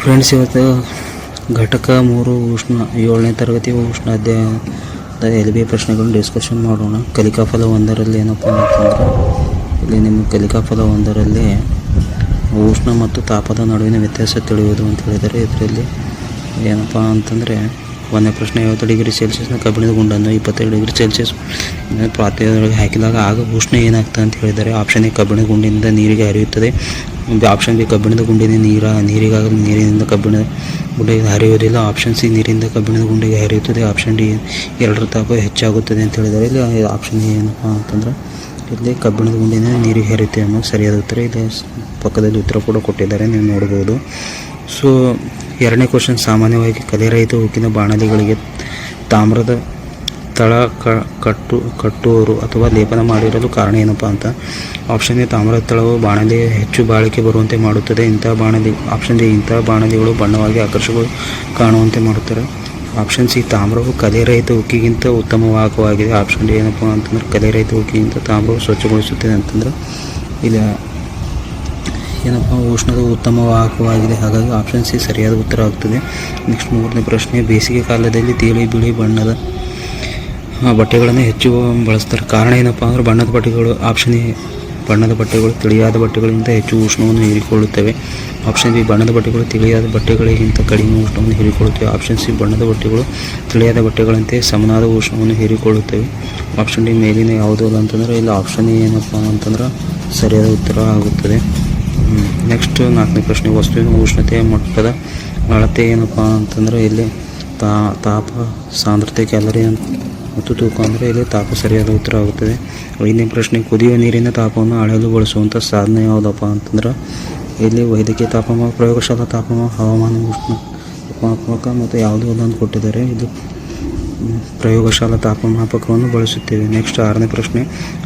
Friends, ಇವತ್ತು ಘಟಕ 3 ಉಷ್ಣ 7ನೇ ತರಗತಿ ಉಷ್ಣ ಅಧ್ಯಾಯದ LB ಪ್ರಶ್ನೆಗಳನ್ನು ಡಿಸ್ಕಷನ್ ಮಾಡೋಣ. ಕಲಿಕಾಫಲ 1ರಲ್ಲಿ ಏನಪ್ಪ ಅಂತಂದರೆ, ಇಲ್ಲಿ ನಿಮ್ಮ ಕಲಿಕಾಫಲ 1ರಲ್ಲಿ ಉಷ್ಣ ಮತ್ತು ತಾಪದ ನಡುವಿನ ವ್ಯತ್ಯಾಸ ತಿಳಿಯುವುದು ಅಂತ ಹೇಳಿದರೆ, ಇದರಲ್ಲಿ ಏನಪ್ಪ ಅಂತಂದರೆ 1ನೇ ಪ್ರಶ್ನೆ 50 ಡಿಗ್ರಿ ಸೆಲ್ಸಿಯಸ್ನ ಕಬ್ಬಿಣದ ಗುಂಡನ್ನು 25 ಡಿಗ್ರಿ ಸೆಲ್ಸಿಯಸ್ ಪಾತ್ರೆಯೊಳಗೆ ಹಾಕಿದಾಗ ಆಗ ಉಷ್ಣ ಏನಾಗ್ತದೆ ಅಂತ ಹೇಳಿದರೆ, ಆಪ್ಷನ್ ಎ ಕಬ್ಬಿಣದ ಗುಂಡಿನಿಂದ ನೀರಿಗೆ ಹರಿಯುತ್ತದೆ, ಆಪ್ಷನ್ ಬಿ ಕಬ್ಬಿಣದ ಗುಂಡಿನ ನೀರಿಗಾಗಲು ನೀರಿನಿಂದ ಕಬ್ಬಿಣದ ಗುಂಡಿಗೆ ಹರಿಯುವುದಿಲ್ಲ, ಆಪ್ಷನ್ ಸಿ ನೀರಿಂದ ಕಬ್ಬಿಣದ ಗುಂಡಿಗೆ ಹರಿಯುತ್ತದೆ, ಆಪ್ಷನ್ ಡಿ ಎರಡರ ತಾಪ ಹೆಚ್ಚಾಗುತ್ತದೆ ಅಂತ ಹೇಳಿದರೆ, ಇಲ್ಲಿ ಆಪ್ಷನ್ ಎ ಏನಪ್ಪ ಅಂತಂದ್ರೆ ಇಲ್ಲಿ ಕಬ್ಬಿಣದ ಗುಂಡಿನ ನೀರಿಗೆ ಹರಿಯುತ್ತೆ ಅನ್ನೋ ಸರಿಯಾದ ಉತ್ತರ. ಇಲ್ಲಿ ಪಕ್ಕದಲ್ಲಿ ಉತ್ತರ ಕೂಡ ಕೊಟ್ಟಿದ್ದಾರೆ, ನೀವು ನೋಡ್ಬೋದು. ಸೊ 2ನೇ ಕ್ವಶನ್, ಸಾಮಾನ್ಯವಾಗಿ ಕಲೆರಹಿತ ಉಕ್ಕಿನ ಬಾಣಲಿಗಳಿಗೆ ತಾಮ್ರದ ತಳ ಕಟ್ಟುವರು ಅಥವಾ ಲೇಪನ ಮಾಡಿರಲು ಕಾರಣ ಏನಪ್ಪ ಅಂತ. ಆಪ್ಷನ್ ಎ ತಾಮ್ರದ ತಳವು ಬಾಣಲಿ ಹೆಚ್ಚು ಬಾಳಿಕೆ ಬರುವಂತೆ ಮಾಡುತ್ತದೆ. ಆಪ್ಷನ್ ಡಿ ಇಂತಹ ಬಾಣಲಿಗಳು ಬಣ್ಣವಾಗಿ ಆಕರ್ಷಕಗಳು ಕಾಣುವಂತೆ ಮಾಡುತ್ತಾರೆ. ಆಪ್ಷನ್ ಸಿ ತಾಮ್ರವು ಕಲೆರಹಿತ ಉಕ್ಕಿಗಿಂತ ಉತ್ತಮ ವಾಹಕವಾಗಿದೆ. ಆಪ್ಷನ್ ಡಿ ಏನಪ್ಪ ಅಂತಂದ್ರೆ ಕಲೆರಹಿತ ಉಕ್ಕಿಗಿಂತ ತಾಮ್ರವು ಸ್ವಚ್ಛಗೊಳಿಸುತ್ತದೆ ಅಂತಂದ್ರೆ ಇಲ್ಲಿ ಏನಪ್ಪ ಉಷ್ಣದ ಉತ್ತಮ ವಾಹಕವಾಗಿದೆ. ಹಾಗಾಗಿ ಆಪ್ಷನ್ ಸಿ ಸರಿಯಾದ ಉತ್ತರ ಆಗ್ತದೆ. ನೆಕ್ಸ್ಟ್ 3ನೇ ಪ್ರಶ್ನೆ, ಬೇಸಿಗೆ ಕಾಲದಲ್ಲಿ ತಿಳಿ ಬಿಳಿ ಬಣ್ಣದ ಬಟ್ಟೆಗಳನ್ನು ಹೆಚ್ಚು ಬಳಸ್ತಾರೆ, ಕಾರಣ ಏನಪ್ಪ ಅಂದ್ರೆ ಬಣ್ಣದ ಬಟ್ಟೆಗಳು. ಆಪ್ಷನ್ ಎ ಬಣ್ಣದ ಬಟ್ಟೆಗಳು ತಿಳಿಯಾದ ಬಟ್ಟೆಗಳಿಗಿಂತ ಹೆಚ್ಚು ಉಷ್ಣವನ್ನು ಹೀರಿಕೊಳ್ಳುತ್ತವೆ. ಆಪ್ಷನ್ ಬಿ ಬಣ್ಣದ ಬಟ್ಟೆಗಳು ತಿಳಿಯಾದ ಬಟ್ಟೆಗಳಿಗಿಂತ ಕಡಿಮೆ ಉಷ್ಣವನ್ನು ಹೀರಿಕೊಳ್ಳುತ್ತವೆ. ಆಪ್ಷನ್ ಸಿ ಬಣ್ಣದ ಬಟ್ಟೆಗಳು ತಿಳಿಯಾದ ಬಟ್ಟೆಗಳಂತೆ ಸಮನಾದ ಉಷ್ಣವನ್ನು ಹೀರಿಕೊಳ್ಳುತ್ತವೆ. ಆಪ್ಷನ್ ಡಿ ಮೇಲಿನ ಯಾವುದೂ ಅಲ್ಲ ಅಂತಂದರೆ ಇಲ್ಲಿ ಆಪ್ಷನ್ ಎ ಏನಪ್ಪ ಅಂತಂದ್ರೆ ಸರಿಯಾದ ಉತ್ತರ ಆಗುತ್ತದೆ. ನೆಕ್ಸ್ಟ್ 4ನೇ ಪ್ರಶ್ನೆ, ವಸ್ತುವಿನ ಉಷ್ಣತೆಯ ಮಟ್ಟದ ಅಳತೆ ಏನಪ್ಪ ಅಂತಂದರೆ ಇಲ್ಲಿ ತಾಪ, ಸಾಂದ್ರತೆ, ಕ್ಯಾಲರಿ ಮತ್ತು ತೂಕ ಅಂದರೆ ಇಲ್ಲಿ ತಾಪ ಸರಿಯಾದ ಉತ್ತರ ಆಗುತ್ತದೆ. 5ನೇ ಪ್ರಶ್ನೆ, ಕುದಿಯುವ ನೀರಿನ ತಾಪವನ್ನು ಅಳೆಯಲು ಬಳಸುವಂಥ ಸಾಧನ ಯಾವುದಪ್ಪ ಅಂತಂದ್ರೆ ಇಲ್ಲಿ ವೈದ್ಯಕೀಯ ತಾಪಮಾನ, ಪ್ರಯೋಗಶಾಲಾ ತಾಪಮಾನ, ಹವಾಮಾನ ಉಷ್ಣ ತಾಪಮಾಪಕ ಮತ್ತು ಯಾವುದೋ ಒಂದು ಕೊಟ್ಟಿದ್ದಾರೆ. ಇದು ಪ್ರಯೋಗಶಾಲಾ ತಾಪಮಾಪಕವನ್ನು ಬಳಸುತ್ತೇವೆ. ನೆಕ್ಸ್ಟ್ 6ನೇ ಪ್ರಶ್ನೆ,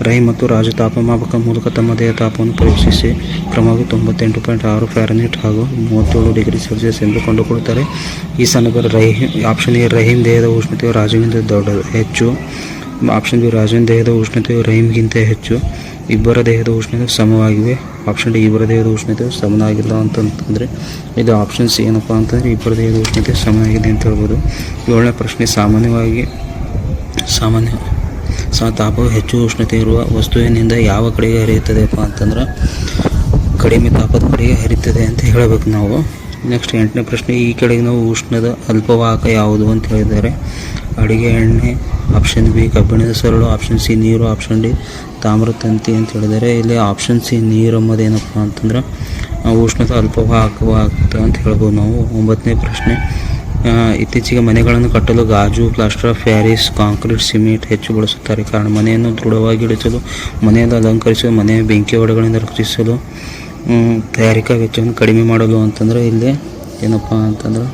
ರೈ ಮತ್ತು ರಾಜು ತಾಪಮಾಪಕ ಮೂಲಕ ತಮ್ಮ ದೇಹ ತಾಪವನ್ನು ಪರೀಕ್ಷಿಸಿ ಕ್ರಮವಾಗಿ 98.6 ಫ್ಯಾರನ್ಹೀಟ್ ಹಾಗೂ 37 ಡಿಗ್ರಿ ಸೆಲ್ಸಿಯಸ್ ಎಂದು ಕಂಡುಕೊಳ್ಳುತ್ತಾರೆ. ಈ ಸಂದರ್ಭದಲ್ಲಿ ಆಪ್ಷನ್ ಎ ರಹೀಮ್ ದೇಹದ ಉಷ್ಣತೆಯು ರಾಜುವಿಗಿಂತ ಹೆಚ್ಚು, ಆಪ್ಷನ್ ಬಿ ರಾಜುವಿನ ದೇಹದ ಉಷ್ಣತೆಯು ರಹೀಮ್ಗಿಂತ ಹೆಚ್ಚು, ಇಬ್ಬರ ದೇಹದ ಉಷ್ಣತೆ ಸಮವಾಗಿವೆ. ಆಪ್ಷನ್ ಡಿ ಇಬ್ಬರ ದೇಹದ ಉಷ್ಣತೆ ಸಮನಾಗಿಲ್ಲ ಅಂತಂದರೆ ಇದು ಆಪ್ಷನ್ ಸಿ ಏನಪ್ಪ ಅಂತಂದರೆ ಇಬ್ಬರ ದೇಹದ ಉಷ್ಣತೆ ಸಮವಾಗಿದೆ ಅಂತ ಹೇಳ್ಬೋದು. 7ನೇ ಪ್ರಶ್ನೆ, ತಾಪವು ಹೆಚ್ಚು ಉಷ್ಣತೆ ಇರುವ ವಸ್ತುವಿನಿಂದ ಯಾವ ಕಡೆಗೆ ಹರಿಯುತ್ತದೆಪ್ಪ ಅಂತಂದ್ರೆ ಕಡಿಮೆ ತಾಪದ ಕಡೆಗೆ ಹರಿಯುತ್ತದೆ ಅಂತ ಹೇಳಬೇಕು ನಾವು. ನೆಕ್ಸ್ಟ್ 8ನೇ ಪ್ರಶ್ನೆ, ಈ ಕೆಳಗಿನ ಉಷ್ಣದ ಅಲ್ಪವಾಹಕ ಯಾವುದು ಅಂತ ಹೇಳಿದ್ದಾರೆ. ಅಡಿಗೆ ಎಣ್ಣೆ, ಆಪ್ಷನ್ ಬಿ ಕಬ್ಬಿಣದ ಸರಳು, ಆಪ್ಷನ್ ಸಿ ನೀರು, ಆಪ್ಷನ್ ಡಿ ತಾಮ್ರ ತಂತಿ ಅಂತ ಹೇಳಿದರೆ ಇಲ್ಲಿ ಆಪ್ಷನ್ ಸಿ ನೀರು ಎಂಬುದೇನಪ್ಪ ಅಂತಂದ್ರೆ ಉಷ್ಣದ ಅಲ್ಪವಾಹಕವಾಗ್ತದೆ ಅಂತ ಹೇಳ್ಬೋದು ನಾವು. 9ನೇ ಪ್ರಶ್ನೆ, ಇತ್ತೀಚೆಗೆ ಮನೆಗಳನ್ನು ಕಟ್ಟಲು ಗಾಜು, plaster of Paris, concrete, cement ಹೆಚ್ಚು ಬಳಸುತ್ತಾರೆ. ಕಾರಣ ಮನೆಯನ್ನು ದೃಢವಾಗಿ ಇಳಿಸಲು, ಮನೆಯನ್ನು ಅಲಂಕರಿಸಲು, ಮನೆಯ ಬೆಂಕಿ ಹೊಡೆಗಳಿಂದ ರಕ್ಷಿಸಲು, ತಯಾರಿಕಾ ವೆಚ್ಚವನ್ನು ಕಡಿಮೆ ಮಾಡಲು ಅಂತಂದರೆ ಇಲ್ಲಿ ಏನಪ್ಪ ಅಂತಂದ್ರೆ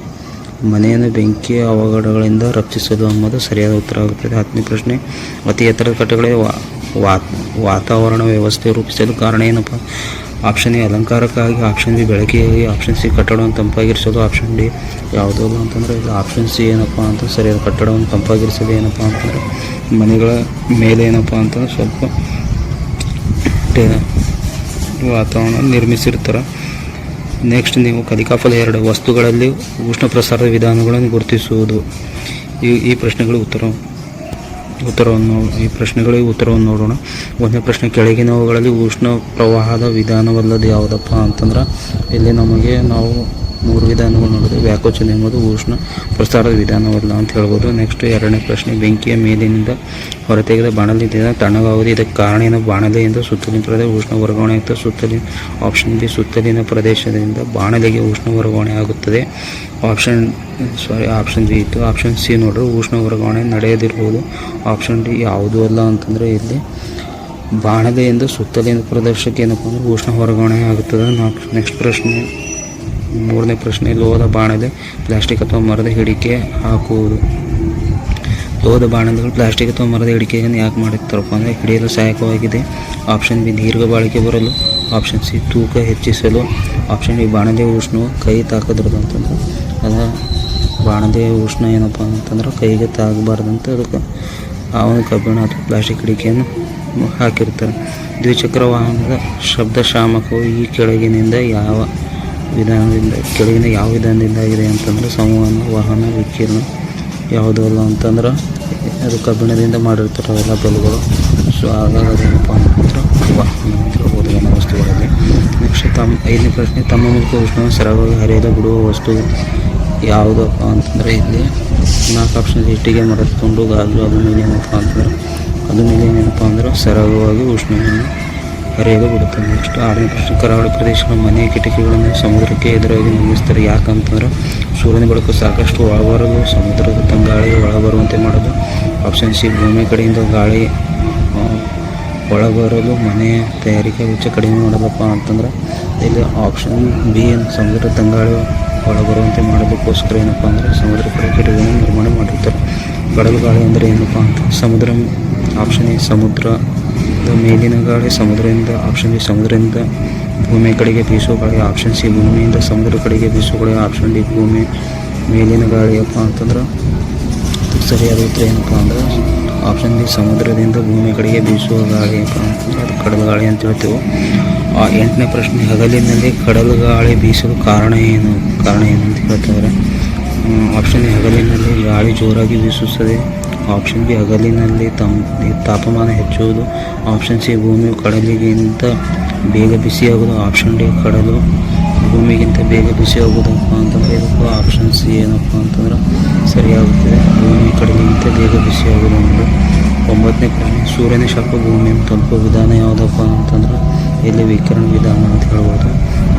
ಮನೆಯನ್ನು ಬೆಂಕಿಯ ಅವಘಡಗಳಿಂದ ರಕ್ಷಿಸಲು ಎಂಬುದು ಸರಿಯಾದ ಉತ್ತರ ಆಗುತ್ತದೆ. 10ನೇ ಪ್ರಶ್ನೆ, ಅತಿ ಎತ್ತರದ ಕಟ್ಟಡಗಳಿಗೆ ವಾತಾವರಣ ವ್ಯವಸ್ಥೆ ರೂಪಿಸಲು ಕಾರಣ ಏನಪ್ಪ. ಆಪ್ಷನ್ ಎ ಅಲಂಕಾರಕ್ಕಾಗಿ, ಆಪ್ಷನ್ ಬಿ ಬೆಳಕಿಗಾಗಿ, ಆಪ್ಷನ್ ಸಿ ಕಟ್ಟಡವನ್ನು ತಂಪಾಗಿರಿಸಲು, ಆಪ್ಷನ್ ಡಿ ಯಾವುದೋ ಅಲ್ಲ ಅಂತಂದರೆ ಇದು ಆಪ್ಷನ್ ಸಿ ಏನಪ್ಪ ಅಂತ ಸರಿಯಾದ ಕಟ್ಟಡವನ್ನು ತಂಪಾಗಿರಿಸಲು ಏನಪ್ಪ ಅಂತಂದರೆ ಮನೆಗಳ ಮೇಲೆ ಏನಪ್ಪ ಅಂತಂದ್ರೆ ಸ್ವಲ್ಪ ವಾತಾವರಣ ನಿರ್ಮಿಸಿರ್ತಾರೆ. ನೆಕ್ಸ್ಟ್ ನೀವು ಕಲಿಕಾಫಲ 2, ವಸ್ತುಗಳಲ್ಲಿ ಉಷ್ಣ ಪ್ರಸಾರದ ವಿಧಾನಗಳನ್ನು ಗುರುತಿಸುವುದು. ಈ ಪ್ರಶ್ನೆಗಳಿಗೆ ಉತ್ತರವನ್ನು ನೋಡೋಣ. 1ನೇ ಪ್ರಶ್ನೆ, ಕೆಳಗಿನವುಗಳಲ್ಲಿ ಉಷ್ಣ ಪ್ರವಾಹದ ವಿಧಾನವಲ್ಲದು ಯಾವುದಪ್ಪ ಅಂತಂದ್ರೆ ಇಲ್ಲಿ ನಾವು 3 ವಿಧಾನಗಳು ನೋಡಿದ್ರೆ ವ್ಯಾಕೋಚನ ಎಂಬುದು ಉಷ್ಣ ಪ್ರಸಾರದ ವಿಧಾನವಲ್ಲ ಅಂತ ಹೇಳ್ಬೋದು. ನೆಕ್ಸ್ಟ್ 2ನೇ ಪ್ರಶ್ನೆ, ಬೆಂಕಿಯ ಮೇಲಿನಿಂದ ಹೊರತೆಗೆದ ಬಾಣಲಿಯಿಂದ ತಣ್ಣಗಾಗುವುದು, ಇದಕ್ಕೆ ಕಾರಣ ಏನು. ಬಾಣಲೆಯಿಂದ ಸುತ್ತಲಿನ ಪ್ರದೇಶ ಉಷ್ಣ ವರ್ಗಾವಣೆ ಆಗುತ್ತದೆ. ಆಪ್ಷನ್ ಬಿ ಸುತ್ತಲಿನ ಪ್ರದೇಶದಿಂದ ಬಾಣಲೆಗೆ ಉಷ್ಣ ವರ್ಗಾವಣೆ ಆಗುತ್ತದೆ. ಆಪ್ಷನ್ ಬಿ ಇತ್ತು. ಆಪ್ಷನ್ ಸಿ ನೋಡ್ರೆ ಉಷ್ಣ ವರ್ಗಾವಣೆ ನಡೆಯದಿರ್ಬೋದು. ಆಪ್ಷನ್ ಡಿ ಯಾವುದೂ ಅಲ್ಲ ಅಂತಂದರೆ ಇಲ್ಲಿ ಬಾಣಲೆಯಿಂದ ಸುತ್ತಲಿನ ಪ್ರದೇಶಕ್ಕೆ ಏನಪ್ಪ ಅಂದರೆ ಉಷ್ಣ ವರ್ಗಾವಣೆ ಆಗುತ್ತದೆ. ನೆಕ್ಸ್ಟ್ ಪ್ರಶ್ನೆ 3ನೇ ಪ್ರಶ್ನೆ, ಲೋಹದ ಬಾಣಲೆ ಪ್ಲಾಸ್ಟಿಕ್ ಅಥವಾ ಮರದ ಹಿಡಿಕೆ ಹಾಕುವುದು. ಲೋಹದ ಬಾಣಲೆಗಳು ಪ್ಲಾಸ್ಟಿಕ್ ಅಥವಾ ಮರದ ಹಿಡಿಕೆಯನ್ನು ಯಾಕೆ ಮಾಡುತ್ತಾರಪ್ಪ ಅಂದರೆ ಹಿಡಿಯಲು ಸಹಾಯಕವಾಗಿದೆ. ಆಪ್ಷನ್ ಬಿ ದೀರ್ಘ ಬಾಳಿಕೆ ಬರಲು, ಆಪ್ಷನ್ ಸಿ ತೂಕ ಹೆಚ್ಚಿಸಲು, ಆಪ್ಷನ್ ಡಿ ಬಾಣಲೆ ಉಷ್ಣವು ಕೈ ತಾಕದಿರೋದು ಅಂತಂದ್ರೆ ಬಾಣಲೆ ಉಷ್ಣ ಏನಪ್ಪ ಅಂತಂದ್ರೆ ಕೈಗೆ ತಾಗಬಾರ್ದಂತ ಅದಕ್ಕೆ ಅವನು ಕಬ್ಬಿಣ ಅಥವಾ ಪ್ಲಾಸ್ಟಿಕ್ ಹಿಡಿಕೆಯನ್ನು ಹಾಕಿರ್ತಾರೆ. ದ್ವಿಚಕ್ರ ವಾಹನದ ಶಬ್ದ ಶಾಮಕವು ಈ ಕೆಳಗಿನಿಂದ ಯಾವ ವಿಧಾನದಿಂದ ಕೆಳಗಿನ ಯಾವ ವಿಧಾನದಿಂದ ಆಗಿದೆ ಅಂತಂದರೆ ಸಂವಹನ, ವಾಹನ, ವಿಕಿರಣ ಯಾವುದೂ ಅಲ್ಲ ಅಂತಂದ್ರೆ ಅದು ಕಬ್ಬಿಣದಿಂದ ಮಾಡಿರ್ತಾರೆ ಅವೆಲ್ಲ ಬೆಲೆಗಳು. ಸೊ ಹಾಗಾಗಿ ಅದೇನಪ್ಪ ಅಂತಂದ್ರೆ ವಾಹನ ಅಂತ ಹೇಳ್ಬೋದು ಎಲ್ಲ ವಸ್ತುಗಳಲ್ಲಿ. ನೆಕ್ಸ್ಟ್ 5ನೇ ಪ್ರಶ್ನೆ, ತಮ್ಮ ಮೂಲಕ ಉಷ್ಣವನ್ನು ಸರಳವಾಗಿ ಹರಿಯಲು ಬಿಡುವ ವಸ್ತು ಯಾವುದಪ್ಪ ಅಂತಂದರೆ ಇಲ್ಲಿ 4 ಆಪ್ಷನ್ ಇಟ್ಟಿಗೆ, ಮರದ ತುಂಡು, ಗಾಜು, ಅಲ್ಯೂಮಿನಿಯಂ ಏನಪ್ಪ ಅಂದ್ರೆ ಸರಳವಾಗಿ ಉಷ್ಣವನ್ನು ಹರಿಯಲು ಬಿಡುತ್ತದೆ. ನೆಕ್ಸ್ಟ್ 6ನೇ ಪ್ರಶ್ನೆ, ಕರಾವಳಿ ಪ್ರದೇಶಗಳ ಮನೆ ಕಿಟಕಿಗಳನ್ನು ಸಮುದ್ರಕ್ಕೆ ಎದುರಾಗಿ ನಿರ್ಮಿಸ್ತಾರೆ ಯಾಕಂತಂದ್ರೆ ಸೂರ್ಯನ ಬೆಳಕು ಸಾಕಷ್ಟು ಒಳಬರಲು, ಸಮುದ್ರದ ತಂಗಾಳಿ ಒಳಬರುವಂತೆ ಮಾಡಲು. ಆಪ್ಷನ್ ಸಿ, ಭೂಮಿ ಕಡೆಯಿಂದ ಗಾಳಿ ಒಳಬರಲು, ಮನೆಯ ತಯಾರಿಕಾ ವೆಚ್ಚ ಕಡಿಮೆ ಮಾಡಲಪ್ಪ ಅಂತಂದ್ರೆ ಇಲ್ಲಿ ಆಪ್ಷನ್ ಬಿ, ಸಮುದ್ರ ತಂಗಾಳಿ ಒಳಬರುವಂತೆ ಮಾಡೋದಕ್ಕೋಸ್ಕರ ಏನಪ್ಪ ಅಂದರೆ ಸಮುದ್ರ ಕಡೆ ಕಿಟಕಿಗಳನ್ನು ನಿರ್ಮಾಣ ಮಾಡಿರ್ತಾರೆ. ಕಡಲು ಗಾಳಿ ಅಂದರೆ ಏನಪ್ಪ ಅಂತ ಸಮುದ್ರ, ಆಪ್ಷನ್ ಎ ಸಮುದ್ರದ ಮೇಲಿನ ಗಾಳಿ, ಸಮುದ್ರದಿಂದ, ಆಪ್ಷನ್ ಬಿ ಸಮುದ್ರದಿಂದ ಭೂಮಿ ಕಡೆಗೆ ಬೀಸುವ ಗಾಳಿ, ಆಪ್ಷನ್ ಸಿ ಭೂಮಿಯಿಂದ ಸಮುದ್ರ ಕಡೆಗೆ ಬೀಸುವ ಗಾಳಿ, ಆಪ್ಷನ್ ಡಿ ಭೂಮಿ ಮೇಲಿನ ಗಾಳಿಯಪ್ಪ ಅಂತಂದ್ರೆ ಸರಿಯಾದ ಉತ್ತರ ಏನಪ್ಪ ಅಂದ್ರೆ ಆಪ್ಷನ್ ಬಿ ಸಮುದ್ರದಿಂದ ಭೂಮಿ ಕಡೆಗೆ ಬೀಸುವ ಗಾಳಿಯಪ್ಪ ಅಂತಂದ್ರೆ ಅದು ಕಡಲು ಗಾಳಿ ಅಂತ ಹೇಳ್ತೇವೆ. 8ನೇ ಪ್ರಶ್ನೆ, ಹಗಲಿನಲ್ಲಿ ಕಡಲು ಗಾಳಿ ಬೀಸಲು ಕಾರಣ ಏನು ಅಂತ ಹೇಳ್ತಾರೆ. ಆಪ್ಷನ್ ಎ, ಹಗಲಿನಲ್ಲಿ ಗಾಳಿ ಜೋರಾಗಿ ಬೀಸುತ್ತದೆ. ಆಪ್ಷನ್ ಬಿ, ಹಗಲಿನಲ್ಲಿ ತಾಪಮಾನ ಹೆಚ್ಚುವುದು. ಆಪ್ಷನ್ ಸಿ, ಭೂಮಿಯು ಕಡಲಿಗಿಂತ ಬೇಗ ಬಿಸಿಯಾಗುವುದು. ಆಪ್ಷನ್ ಡಿ, ಕಡಲು ಭೂಮಿಗಿಂತ ಬೇಗ ಬಿಸಿಯಾಗುವುದಪ್ಪ ಅಂತಂದರೆ ಇದಕ್ಕೂ ಆಪ್ಷನ್ ಸಿ ಏನಪ್ಪ ಅಂತಂದ್ರೆ ಸರಿಯಾಗುತ್ತದೆ, ಭೂಮಿ ಕಡಲಿಗಿಂತ ಬೇಗ ಬಿಸಿಯಾಗುವುದು ಅನ್ನೋದು. 9ನೇ ಪ್ರಶ್ನೆ, ಸೂರ್ಯನ ಶಾಖ ಭೂಮಿಯನ್ನು ತಲುಪುವ ವಿಧಾನ ಯಾವುದಪ್ಪ ಅಂತಂದ್ರೆ ಇಲ್ಲಿ ವಿಕಿರಣ ವಿಧಾನ ಅಂತ ಹೇಳ್ಬೋದು.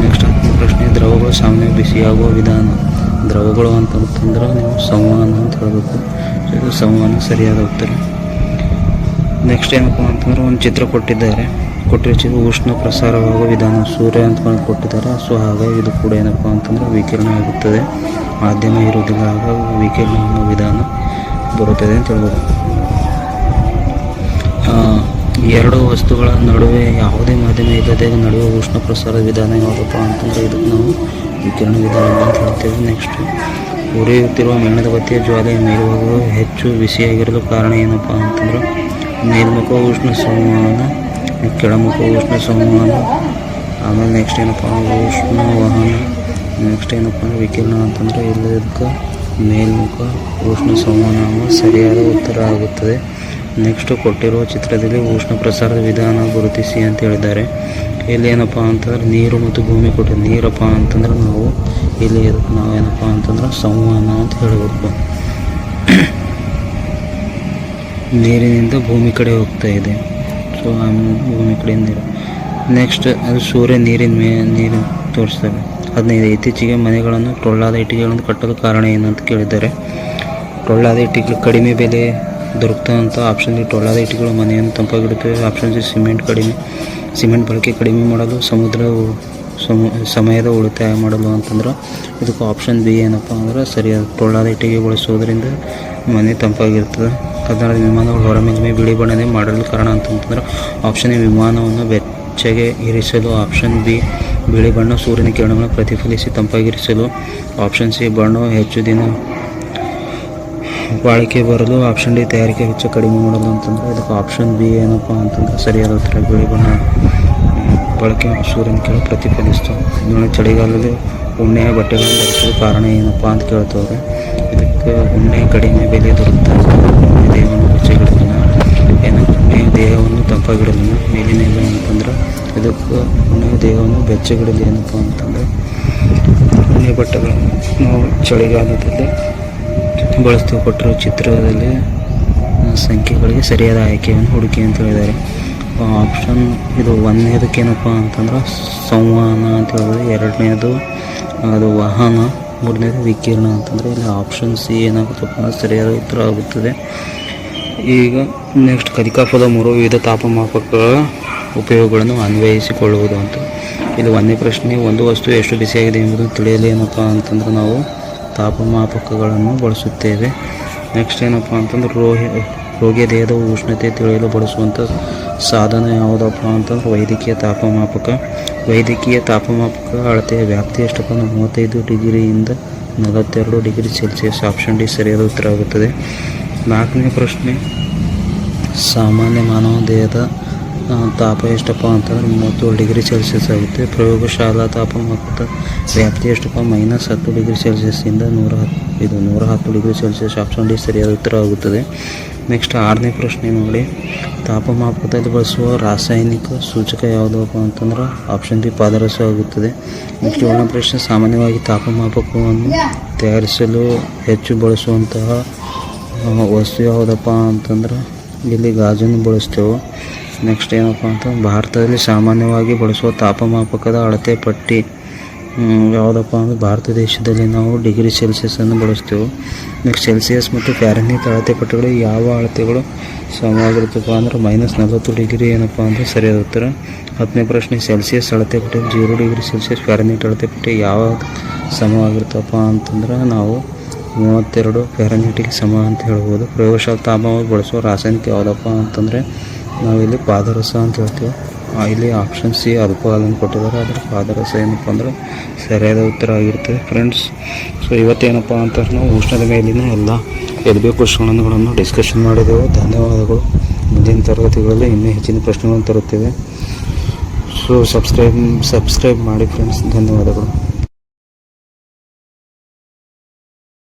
ನೆಕ್ಸ್ಟ್ 10ನೇ ಪ್ರಶ್ನೆ, ದ್ರವಗಳು ಸಾಮಾನ್ಯ ಬಿಸಿಯಾಗುವ ವಿಧಾನ. ದ್ರವಗಳು ಅಂತಂದ್ರೆ ನೀವು ಸಂವಹನ ಅಂತ ಹೇಳಬೇಕು. ಇದು ಸಂವಹನ ಸರಿಯಾದ ಉತ್ತರ. ನೆಕ್ಸ್ಟ್ ಏನಪ್ಪ ಅಂತಂದ್ರೆ ಒಂದು ಚಿತ್ರ ಕೊಟ್ಟಿರೋ ಉಷ್ಣ ಪ್ರಸಾರವಾಗುವ ವಿಧಾನ ಸೂರ್ಯ ಅಂತ ಕೊಟ್ಟಿದ್ದಾರೆ. ಸೊ ಹಾಗಾಗಿ ಇದು ಕೂಡ ಏನಪ್ಪ ಅಂತಂದ್ರೆ ವಿಕಿರಣ ಆಗುತ್ತದೆ, ಮಾಧ್ಯಮ ಇರುವುದಿಲ್ಲ, ಹಾಗಾಗಿ ವಿಕಿರಣ ಅನ್ನೋ ವಿಧಾನ ಬರುತ್ತದೆ ಅಂತ ಹೇಳ್ಬೋದು. ಎರಡು ವಸ್ತುಗಳ ನಡುವೆ ಯಾವುದೇ ಮಾಧ್ಯಮ ಇಲ್ಲದೆ ನಡೆಯುವ ಉಷ್ಣ ಪ್ರಸಾರ ವಿಧಾನ ಯಾವುದಪ್ಪ ಅಂತಂದರೆ ಇದಕ್ಕೆ ನಾವು ವಿಕಿರಣ ವಿಧಾನ ಅಂತ ಹೇಳ್ತೇವೆ. ನೆಕ್ಸ್ಟ್, ಉರಿಯುತ್ತಿರುವ ಮೇಣದ ಬತ್ತಿಯ ಜ್ವಾಲೆಯ ಮೇಲ್ಭಾಗವು ಹೆಚ್ಚು ಬಿಸಿಯಾಗಿರಲು ಕಾರಣ ಏನಪ್ಪ ಅಂತಂದ್ರೆ ಮೇಲ್ಮುಖ ಉಷ್ಣ ಸಂವಹನ, ಕೆಳಮುಖ ಉಷ್ಣ ಸಂವಹನ, ಆಮೇಲೆ ನೆಕ್ಸ್ಟ್ ಏನಪ್ಪ ಉಷ್ಣ ವಾಹನ, ನೆಕ್ಸ್ಟ್ ಏನಪ್ಪ ಅಂದರೆ ವಿಕಿರಣ ಅಂತಂದರೆ ಇದಕ್ಕೆ ಮೇಲ್ಮುಖ ಉಷ್ಣ ಸಂವಹನ ಸರಿಯಾದ ಉತ್ತರ ಆಗುತ್ತದೆ. ನೆಕ್ಸ್ಟ್, ಕೊಟ್ಟಿರುವ ಚಿತ್ರದಲ್ಲಿ ಉಷ್ಣ ಪ್ರಸಾರದ ವಿಧಾನ ಗುರುತಿಸಿ ಅಂತ ಹೇಳಿದ್ದಾರೆ. ಇಲ್ಲಿ ಏನಪ್ಪ ಅಂತಂದ್ರೆ ನೀರು ಮತ್ತು ಭೂಮಿ ಕೊಟ್ಟಿದ್ದು. ನೀರಪ್ಪ ಅಂತಂದ್ರೆ ನಾವು ಇಲ್ಲಿ ಇದಕ್ಕೆ ನಾವು ಏನಪ್ಪ ಅಂತಂದ್ರೆ ಸಂವಹನ ಅಂತ ಹೇಳಬೇಕು. ನೀರಿನಿಂದ ಭೂಮಿ ಕಡೆ ಹೋಗ್ತಾ ಇದೆ, ಸೊ ಭೂಮಿ ಕಡೆಯಿಂದ ನೀರು. ನೆಕ್ಸ್ಟ್, ಅದು ಸೂರ್ಯ ನೀರು ತೋರಿಸ್ತಾರೆ. 15, ಇತ್ತೀಚೆಗೆ ಮನೆಗಳನ್ನು ಟೊಳ್ಳಾದ ಇಟ್ಟಿಗೆಗಳನ್ನು ಕಟ್ಟಲು ಕಾರಣ ಏನಂತ ಕೇಳಿದ್ದಾರೆ. ಟೊಳ್ಳಾದ ಇಟ್ಟಿಗೆ ಕಡಿಮೆ ಬೆಲೆ ದೊರಕುತ್ತಂಥ. ಆಪ್ಷನ್ ಡಿ, ಟೊಳ್ಳಾದ ಇಟ್ಟಿಗೆಗಳು ಮನೆಯನ್ನು ತಂಪಾಗಿಡುತ್ತವೆ. ಆಪ್ಷನ್ ಸಿ, ಸಿಮೆಂಟ್ ಬಳಕೆ ಕಡಿಮೆ ಮಾಡಲು, ಸಮಯದ ಉಳಿತಾಯ ಮಾಡಲು ಅಂತಂದ್ರೆ ಇದಕ್ಕೆ ಆಪ್ಷನ್ ಬಿ ಏನಪ್ಪ ಅಂದ್ರೆ ಸರಿಯಾದ, ಟೊಳ್ಳಾದ ಇಟ್ಟಿಗೆ ಬಳಸೋದ್ರಿಂದ ಮನೆ ತಂಪಾಗಿರ್ತದೆ. 14, ವಿಮಾನಗಳು ಹೊರಮೇಲ್ಮೈ ಬಿಳಿ ಬಣ್ಣದೇ ಮಾಡಲು ಕಾರಣ ಅಂತಂದ್ರೆ ಆಪ್ಷನ್ ಎ, ವಿಮಾನವನ್ನು ಬೆಚ್ಚಗೆ ಇರಿಸಲು. ಆಪ್ಷನ್ ಬಿ, ಬಿಳಿ ಬಣ್ಣ ಸೂರ್ಯನ ಕಿರಣಗಳನ್ನು ಪ್ರತಿಫಲಿಸಿ ತಂಪಾಗಿರಿಸಲು. ಆಪ್ಷನ್ ಸಿ, ಬಣ್ಣವು ಹೆಚ್ಚು ದಿನ ಬಾಳಿಕೆ ಬರಲು. ಆಪ್ಷನ್ ಡಿ, ತಯಾರಿಕೆ ವೆಚ್ಚ ಕಡಿಮೆ ಮಾಡಲು ಅಂತಂದರೆ ಇದಕ್ಕೆ ಆಪ್ಷನ್ ಬಿ ಏನಪ್ಪ ಅಂತಂದ್ರೆ ಸರಿಯಾದ ಉತ್ತರ, ಬಿಳಿ ಬಣ್ಣ ಬಳಕೆ ಸೂರ್ಯನ ಕಿರಣ ಪ್ರತಿಫಲಿಸ್ತು. ಇದನ್ನು ಚಳಿಗಾಲದಲ್ಲಿ ಉಣ್ಣೆಯ ಬಟ್ಟೆಗಳನ್ನು ಧರಿಸಲು ಕಾರಣ ಏನಪ್ಪ ಅಂತ ಕೇಳ್ತವ್ರೆ. ಇದಕ್ಕೆ ಉಣ್ಣೆ ಕಡಿಮೆ ಬೆಲೆ ದೊರಕುತ್ತದೆ, ದೇಹವನ್ನು ಬೆಚ್ಚಗಿಡಲಿಲ್ಲ, ಉಣ್ಣೆಯ ದೇಹವನ್ನು ತಂಪಾಗಿಡಲಿಲ್ಲ. ಮೇಲಿನ ಅಂತಂದ್ರೆ ಇದಕ್ಕೆ ಉಣ್ಣೆಯ ದೇಹವನ್ನು ಬೆಚ್ಚಗಿಡಲಿ ಏನಪ್ಪ ಅಂತಂದರೆ ಉಣ್ಣೆ ಬಟ್ಟೆಗಳನ್ನು ನಾವು ಚಳಿಗಾಲದಲ್ಲಿ ಬಳಸ್ತೀವಿ. ಕೊಟ್ಟಿರೋ ಚಿತ್ರದಲ್ಲಿ ಸಂಖ್ಯೆಗಳಿಗೆ ಸರಿಯಾದ ಆಯ್ಕೆಯನ್ನು ಹುಡುಕಿ ಅಂತ ಹೇಳಿದ್ದಾರೆ. ಆಪ್ಷನ್ ಇದು 1ನೇದಕ್ಕೇನಪ್ಪ ಅಂತಂದ್ರೆ ಸಂವಹನ ಅಂತ ಹೇಳಿದ್ರೆ, 2ನೇದು ಅದು ವಾಹನ, 3ನೇದು ವಿಕಿರಣ ಅಂತಂದರೆ ಇಲ್ಲಿ ಆಪ್ಷನ್ ಸಿ ಏನಾಗುತ್ತಪ್ಪ ಅಂದರೆ ಸರಿಯಾದ ಉತ್ತರ ಆಗುತ್ತದೆ. ಈಗ ನೆಕ್ಸ್ಟ್, ಕಲಿಕಾಫಲ 3 ವಿವಿಧ ತಾಪಮಾಪಕಗಳ ಉಪಯೋಗಗಳನ್ನು ಅನ್ವಯಿಸಿಕೊಳ್ಳುವುದು ಅಂತ. ಇದು 1ನೇ ಪ್ರಶ್ನೆ, ಒಂದು ವಸ್ತು ಎಷ್ಟು ಬಿಸಿಯಾಗಿದೆ ಎಂಬುದನ್ನು ತಿಳಿಯಲು ಏನಪ್ಪ ಅಂತಂದ್ರೆ ನಾವು ತಾಪಮಾಪಕಗಳನ್ನು ಬಳಸುತ್ತೇವೆ. ನೆಕ್ಸ್ಟ್ ಏನಪ್ಪ ಅಂತಂದ್ರೆ ರೋಗಿಯ ದೇಹದ ಉಷ್ಣತೆ ತಿಳಿಯಲು ಬಳಸುವಂಥ ಸಾಧನ ಯಾವುದಪ್ಪ ಅಂತಂದ್ರೆ ವೈದ್ಯಕೀಯ ತಾಪಮಾಪಕ. ವೈದ್ಯಕೀಯ ತಾಪಮಾಪಕ ಅಳತೆಯ ವ್ಯಾಪ್ತಿ ಎಷ್ಟಪ್ಪ ಅಂದ್ರೆ 35 ಡಿಗ್ರಿಯಿಂದ 42 ಡಿಗ್ರಿ ಸೆಲ್ಸಿಯಸ್. ಆಪ್ಷನ್ ಡಿ ಸರಿಯಾದ ಉತ್ತರ ಆಗುತ್ತದೆ. 4ನೇ ಪ್ರಶ್ನೆ, ಸಾಮಾನ್ಯ ಮಾನವ ದೇಹದ ತಾಪ ಎಷ್ಟಪ್ಪ ಅಂತಂದರೆ 37 ಡಿಗ್ರಿ ಸೆಲ್ಸಿಯಸ್ ಆಗುತ್ತೆ. ಪ್ರಯೋಗಶಾಲಾ ತಾಪಮಾಪಕದ ವ್ಯಾಪ್ತಿ ಎಷ್ಟಪ್ಪ -10 ಡಿಗ್ರಿ ಸೆಲ್ಸಿಯಸ್ಸಿಂದ 110 ಡಿಗ್ರಿ ಸೆಲ್ಸಿಯಸ್. ಆಪ್ಷನ್ ಡಿ ಸರಿಯಾದ ಉತ್ತರ ಆಗುತ್ತದೆ. ನೆಕ್ಸ್ಟ್ 6ನೇ ಪ್ರಶ್ನೆ ನೋಡಿ, ತಾಪಮಾಪಕದಲ್ಲಿ ಬಳಸುವ ರಾಸಾಯನಿಕ ಸೂಚಕ ಯಾವುದಪ್ಪ ಅಂತಂದ್ರೆ ಆಪ್ಷನ್ ಡಿ ಪಾದರಸ ಆಗುತ್ತದೆ. ನೆಕ್ಸ್ಟ್ 7ನೇ ಪ್ರಶ್ನೆ, ಸಾಮಾನ್ಯವಾಗಿ ತಾಪಮಾಪಕವನ್ನು ತಯಾರಿಸಲು ಹೆಚ್ಚು ಬಳಸುವಂತಹ ವಸ್ತು ಯಾವುದಪ್ಪ ಅಂತಂದ್ರೆ ಇಲ್ಲಿ ಗಾಜನ್ನು ಬಳಸ್ತೇವೆ. ನೆಕ್ಸ್ಟ್ ಏನಪ್ಪ ಅಂತಂದ್ರೆ ಭಾರತದಲ್ಲಿ ಸಾಮಾನ್ಯವಾಗಿ ಬಳಸುವ ತಾಪಮಾಪಕದ ಅಳತೆ ಪಟ್ಟಿ ಯಾವುದಪ್ಪ ಅಂದರೆ ಭಾರತ ದೇಶದಲ್ಲಿ ನಾವು ಡಿಗ್ರಿ ಸೆಲ್ಸಿಯಸನ್ನು ಬಳಸ್ತೇವೆ. ನೆಕ್ಸ್ಟ್ ಸೆಲ್ಸಿಯಸ್ ಮತ್ತು ಫ್ಯಾರನ್ಹೀಟ್ ಅಳತೆ ಪಟ್ಟಿಗಳು ಯಾವ ಅಳತೆಗಳು ಸಮವಾಗಿರುತ್ತಪ್ಪ ಅಂದ್ರೆ -40 ಡಿಗ್ರಿ ಏನಪ್ಪ ಅಂದರೆ ಸರಿಯಾದ ಉತ್ತರ. 10ನೇ ಪ್ರಶ್ನೆ, ಸೆಲ್ಸಿಯಸ್ ಅಳತೆ ಪಟ್ಟಿ 0 ಡಿಗ್ರಿ ಸೆಲ್ಸಿಯಸ್, ಫ್ಯಾರನ್ಹೀಟ್ ಅಳತೆ ಪಟ್ಟಿ ಯಾವ ಸಮವಾಗಿರುತ್ತಪ್ಪ ಅಂತಂದ್ರೆ ನಾವು 32 ಫ್ಯಾರನ್ಹೀಟಿಗೆ ಸಮ ಅಂತ ಹೇಳ್ಬೋದು. ಪ್ರಯೋಗಶಾಲಾ ತಾಪಮಾನ ಬಳಸುವ ರಾಸಾಯನಿಕ ಯಾವುದಪ್ಪ ಅಂತಂದರೆ ನಾವಿಲ್ಲಿ ಪಾದರಸ ಅಂತ ಹೇಳ್ತೀವಿ. ಇಲ್ಲಿ ಆಪ್ಷನ್ ಸಿ ಆಲ್ಕೋಹಾಲನ್ನು ಕೊಟ್ಟಿದ್ದಾರೆ, ಅದರ ಪಾದರಸ ಏನಪ್ಪ ಅಂದ್ರೆ ಸರಿಯಾದ ಉತ್ತರ ಆಗಿರ್ತದೆ ಫ್ರೆಂಡ್ಸ್. ಸೊ ಇವತ್ತೇನಪ್ಪ ಅಂತಂದ್ರೆ ನಾವು ಉಷ್ಣದ ಮೇಲಿನ ಎಲ್ಲ LB ಕ್ವಶ್ಚನ್ಗಳನ್ನು ಡಿಸ್ಕಷನ್ ಮಾಡಿದೆವು. ಧನ್ಯವಾದಗಳು. ಮುಂದಿನ ತರಗತಿಗಳಲ್ಲಿ ಇನ್ನೂ ಹೆಚ್ಚಿನ ಪ್ರಶ್ನೆಗಳನ್ನು ತರುತ್ತೇವೆ. ಸೊ ಸಬ್ಸ್ಕ್ರೈಬ್ ಮಾಡಿ ಫ್ರೆಂಡ್ಸ್. ಧನ್ಯವಾದಗಳು.